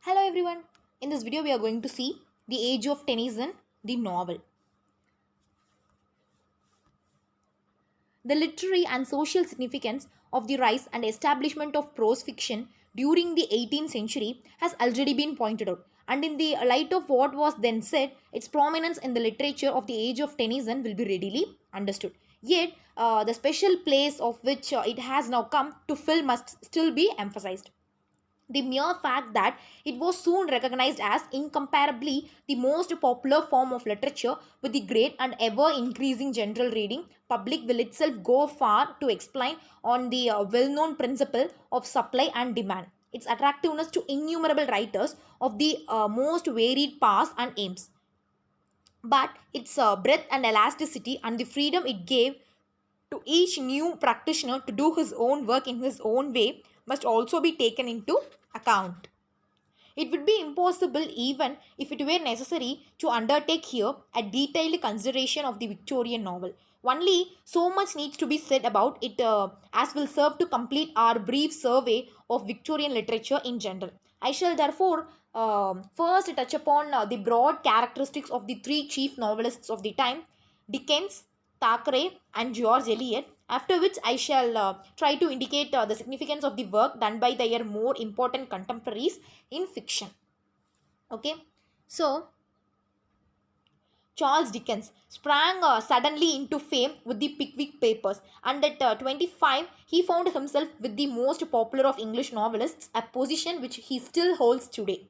Hello everyone. In this video we are going to see The Age of Tennyson, the novel. The literary and social significance of the rise and establishment of prose fiction during the 18th century has already been pointed out. And in the light of what was then said, its prominence in the literature of the age of Tennyson will be readily understood. Yet, the special place of which it has now come to fill must still be emphasized. The mere fact that it was soon recognized as incomparably the most popular form of literature with the great and ever increasing general reading public will itself go far to explain on the well known principle of supply and demand, its attractiveness to innumerable writers of the most varied paths and aims, but its breadth and elasticity and the freedom it gave to each new practitioner to do his own work in his own way must also be taken into account. It would be impossible, even if it were necessary, to undertake here a detailed consideration of the Victorian novel. Only so much needs to be said about it as will serve to complete our brief survey of Victorian literature in general. I shall therefore first touch upon the broad characteristics of the three chief novelists of the time, Dickens, Thackeray, and George Eliot, after which I shall try to indicate the significance of the work done by their more important contemporaries in fiction. Okay, so Charles Dickens sprang suddenly into fame with the Pickwick Papers, and at 25 he found himself with the most popular of English novelists, a position which he still holds today.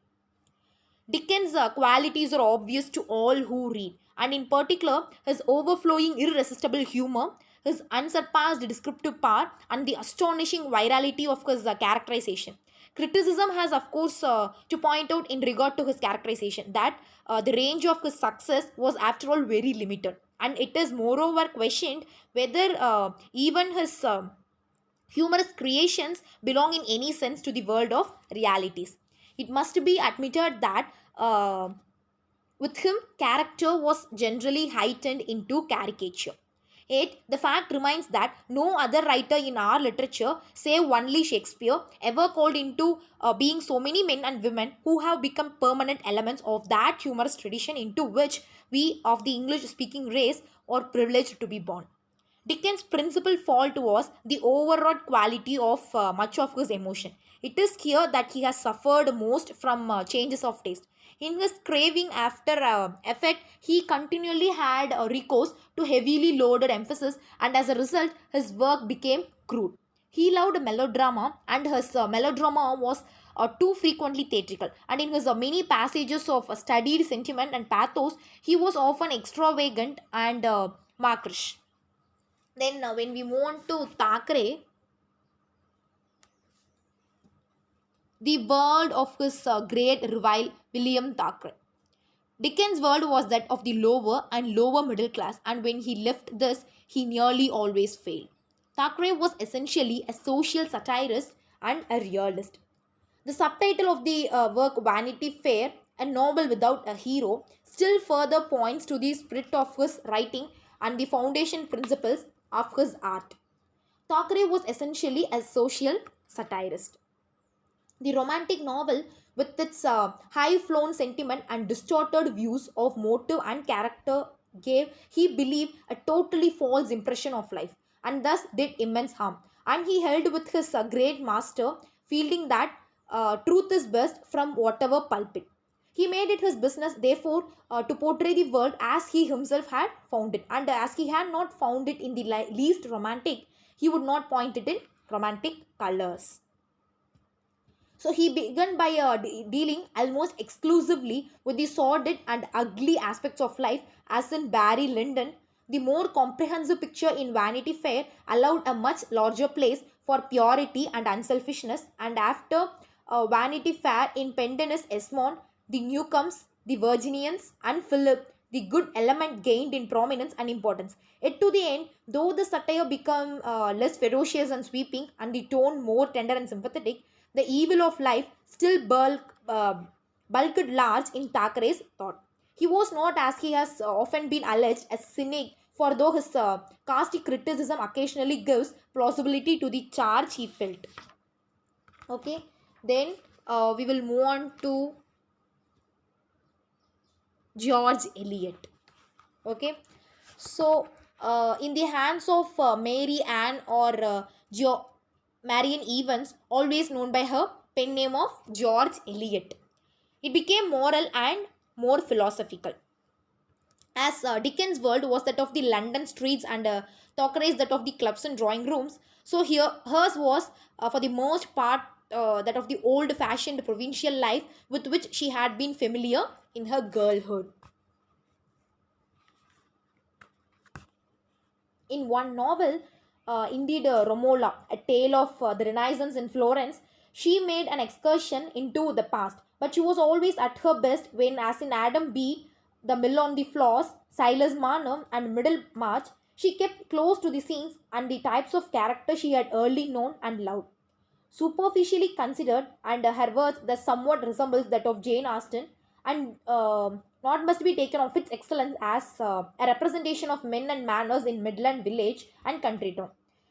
Dickens' qualities are obvious to all who read, and in particular, his overflowing, irresistible humor, his unsurpassed descriptive power, and the astonishing virality of his characterization. Criticism has, of course, to point out in regard to his characterization that the range of his success was, after all, very limited, and it is moreover questioned whether even his humorous creations belong in any sense to the world of realities. It must be admitted that with him, character was generally heightened into caricature. Yet, the fact remains that no other writer in our literature, save only Shakespeare, ever called into being so many men and women who have become permanent elements of that humorous tradition into which we of the English speaking race are privileged to be born. Dickens' principal fault was the overwrought quality of much of his emotion. It is here that he has suffered most from changes of taste. In his craving after effect, he continually had recourse to heavily loaded emphasis, and as a result, his work became crude. He loved melodrama, and his melodrama was too frequently theatrical. And in his many passages of studied sentiment and pathos, he was often extravagant and mawkish. Then when we move on to Thackeray, the world of his great rival William Thackeray. Dickens' world was that of the lower and lower middle class, and when he left this, he nearly always failed. Thackeray was essentially a social satirist and a realist. The subtitle of the work, Vanity Fair, a novel without a hero, still further points to the spirit of his writing and the foundation principles of his art. Thackeray was essentially a social satirist. The romantic novel, with its high flown sentiment and distorted views of motive and character, gave, he believed, a totally false impression of life and thus did immense harm. And he held with his great master, feeling that truth is best from whatever pulpit. He made it his business, therefore, to portray the world as he himself had found it. And as he had not found it in the least romantic, he would not point it in romantic colors. So he began by dealing almost exclusively with the sordid and ugly aspects of life, as in Barry Lyndon. The more comprehensive picture in Vanity Fair allowed a much larger place for purity and unselfishness, and after Vanity Fair in Pendennis Esmond, the Newcomes, the Virginians, and Philip, the good element gained in prominence and importance. Yet to the end, though the satire became less ferocious and sweeping, and the tone more tender and sympathetic, the evil of life still bulked large in Thackeray's thought. He was not, as he has often been alleged, a cynic, for though his caustic criticism occasionally gives plausibility to the charge he felt. Okay, then we will move on to George Eliot. Okay, so in the hands of Mary Ann or Marian Evans, always known by her pen name of George Eliot, it became moral and more philosophical. As Dickens' world was that of the London streets and Thackeray's that of the clubs and drawing rooms, so here hers was for the most part that of the old-fashioned provincial life with which she had been familiar in her girlhood. In one novel, indeed Romola, a tale of the Renaissance in Florence, she made an excursion into the past. But she was always at her best when, as in Adam B., The Mill on the Floss, Silas Marner, and Middlemarch, she kept close to the scenes and the types of character she had early known and loved. Superficially considered, and her words thus somewhat resembles that of Jane Austen, and not must be taken of its excellence as a representation of men and manners in Midland village and country town.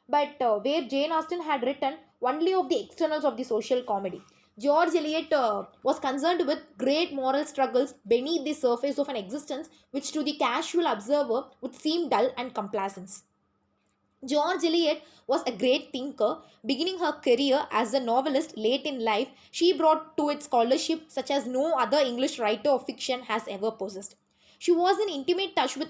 But where Jane Austen had written only of the externals of the social comedy, George Eliot was concerned with great moral struggles beneath the surface of an existence which to the casual observer would seem dull and complacent. George Eliot was a great thinker. Beginning her career as a novelist late in life, she brought to it scholarship such as no other English writer of fiction has ever possessed. She was in intimate touch with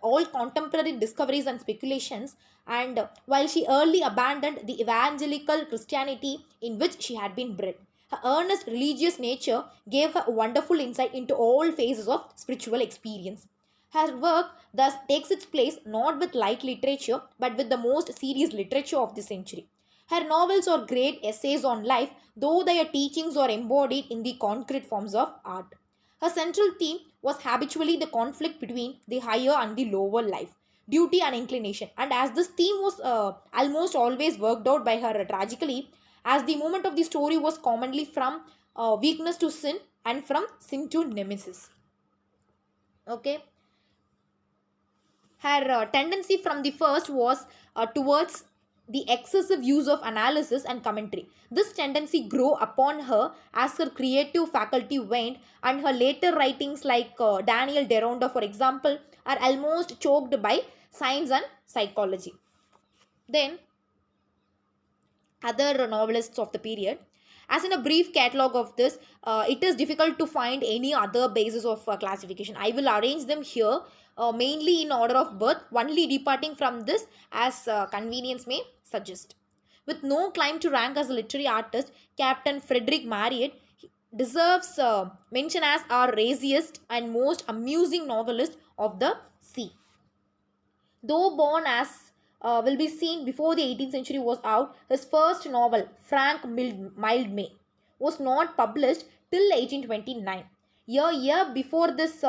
all contemporary discoveries and speculations, and while she early abandoned the evangelical Christianity in which she had been bred, her earnest religious nature gave her a wonderful insight into all phases of spiritual experience. Her work thus takes its place not with light literature but with the most serious literature of the century. Her novels are great essays on life, though their teachings are embodied in the concrete forms of art. Her central theme was habitually the conflict between the higher and the lower life, duty and inclination, and as this theme was almost always worked out by her tragically, as the moment of the story was commonly from weakness to sin and from sin to nemesis. Okay, her tendency from the first was towards the excessive use of analysis and commentary. This tendency grew upon her as her creative faculty waned, and her later writings, like Daniel Deronda, for example, are almost choked by science and psychology. Then, other novelists of the period. As in a brief catalog of this, it is difficult to find any other basis of classification. I will arrange them here mainly in order of birth, only departing from this as convenience may suggest. With no claim to rank as a literary artist, Captain Frederick Marryat deserves mention as our raziest and most amusing novelist of the sea. Though born as will be seen before the 18th century was out, his first novel, Frank Mildmay, was not published till 1829. A year before this,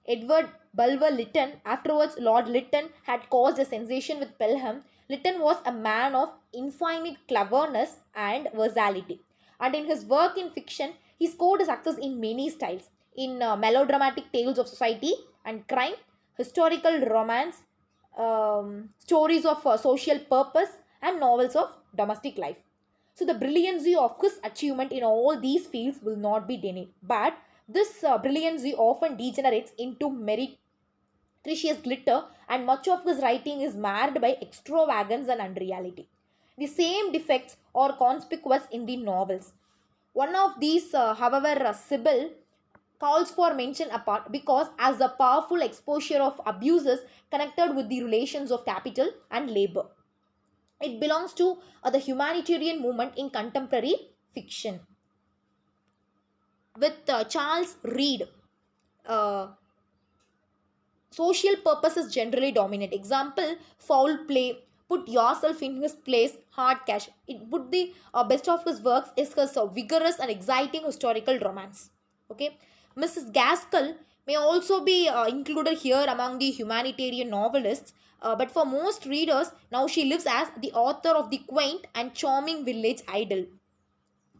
Edward Bulwer Lytton, afterwards Lord Lytton, had caused a sensation with Pelham. Lytton was a man of infinite cleverness and versatility, and in his work in fiction, he scored success in many styles, in melodramatic tales of society and crime, historical romance, stories of social purpose, and novels of domestic life. So, the brilliancy of his achievement in all these fields will not be denied. But this brilliancy often degenerates into meretricious glitter, and much of his writing is marred by extravagance and unreality. The same defects are conspicuous in the novels. One of these, however, Sybil calls for mention apart because as a powerful exposure of abuses connected with the relations of capital and labor. It belongs to the humanitarian movement in contemporary fiction. With Charles Reade, uh, social purposes generally dominate. Example, foul play, put yourself in his place, hard cash. It put the best of his works is his vigorous and exciting historical romance. Okay, Mrs. Gaskell may also be included here among the humanitarian novelists, but for most readers, now she lives as the author of the quaint and charming village idyll,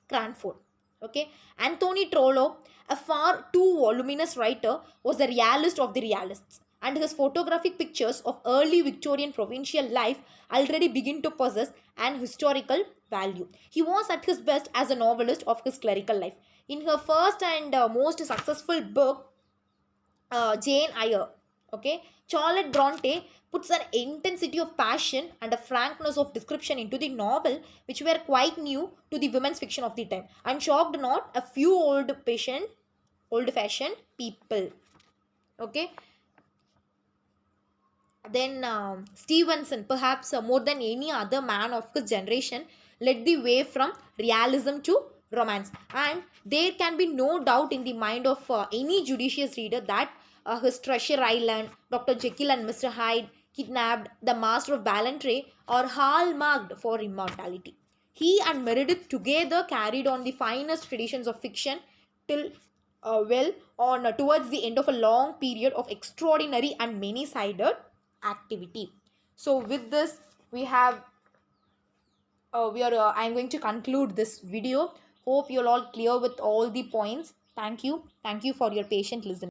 Cranford. Okay, Anthony Trollope, a far too voluminous writer, was a realist of the realists, and his photographic pictures of early Victorian provincial life already begin to possess an historical value. He was at his best as a novelist of his clerical life. In her first and most successful book, Jane Eyre, okay, Charlotte Bronte puts an intensity of passion and a frankness of description into the novel, which were quite new to the women's fiction of the time and shocked not a few old-fashioned people. Okay, then Stevenson, perhaps more than any other man of his generation, led the way from realism to romance. And there can be no doubt in the mind of any judicious reader that his Treasure Island, Dr. Jekyll and Mr. Hyde, Kidnapped, The Master of Ballantrae are hallmarked for immortality. He and Meredith together carried on the finest traditions of fiction till well on towards the end of a long period of extraordinary and many-sided activity. So with this I'm going to conclude this video. Hope you're all clear with all the points. Thank you for your patient listening.